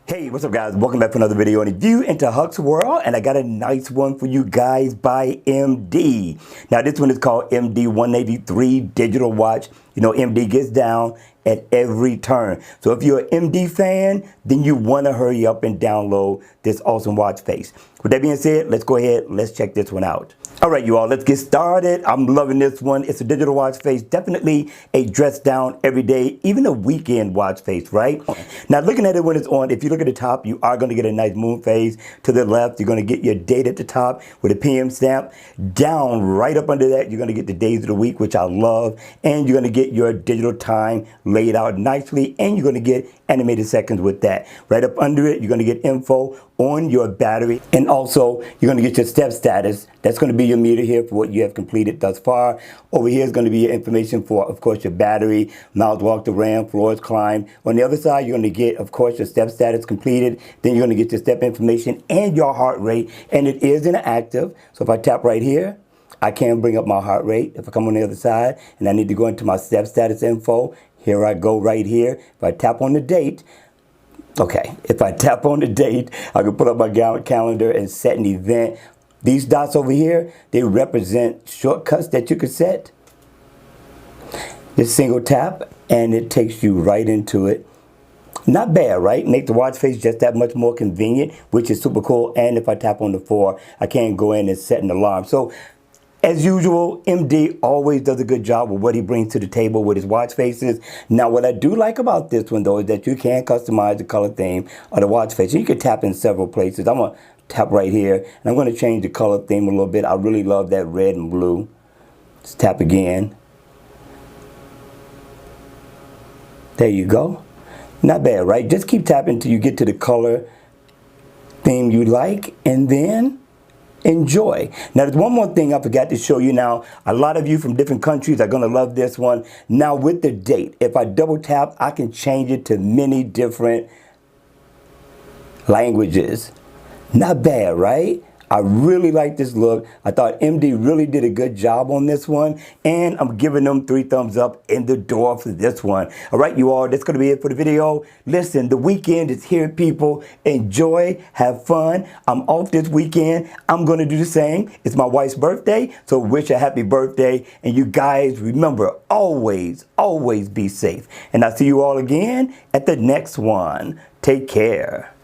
Hey, what's up guys? Welcome back for another video on View into Huck's World, and I got a nice one for you guys by MD. Now this one is called MD 183 Digital Watch. You know, MD gets down at every turn. So if you're an MD fan, then you want to hurry up and download this awesome watch face. With that being said, let's go ahead, let's check this one out. All right, you all, let's get started. I'm loving this one. It's a digital watch face, definitely a dress down every day, even a weekend watch face, right? Now, looking at it when it's on, if you look at the top, you are going to get a nice moon phase. To the left, you're going to get your date at the top with a PM stamp. Down, right up under that, you're going to get the days of the week, which I love. And you're going to get your digital time laid out nicely, and you're going to get animated seconds with that. Right up under it, you're going to get info on your battery, and also you're going to get your step status. That's going to be your meter here for what you have completed thus far. Over here is going to be your information for, of course, your battery, miles walked, ran, floors climbed. On the other side, you're going to get, of course, your step status completed. Then you're going to get your step information and your heart rate, and it is inactive. So if I tap right here, I can bring up my heart rate. If I come on the other side and I need to go into my step status info, here I go right here. If I tap on the date, okay, if I tap on the date, I can put up my calendar and set an event. These dots over here, they represent shortcuts that you could set. Just single tap and it takes you right into it. Not bad, right? Make the watch face just that much more convenient, which is super cool. And if I tap on the 4, I can go in and set an alarm. So as usual, MD always does a good job with what he brings to the table with his watch faces. Now, what I do like about this one, though, is that you can customize the color theme of the watch face. You can tap in several places. I'm going to tap right here, and I'm going to change the color theme a little bit. I really love that red and blue. Let's tap again. There you go. Not bad, right? Just keep tapping until you get to the color theme you like, and then enjoy. Now, there's one more thing I forgot to show you. Now, a lot of you from different countries are going to love this one. Now, with the date, if I double tap, I can change it to many different languages. Not bad, right? I really like this look. I thought MD really did a good job on this one, and I'm giving them 3 thumbs up in the door for this one. All right, you all, that's going to be it for the video. Listen, the weekend is here, people. Enjoy, have fun. I'm off this weekend. I'm going to do the same. It's my wife's birthday, so wish her happy birthday. And you guys, remember, always, always be safe. And I'll see you all again at the next one. Take care.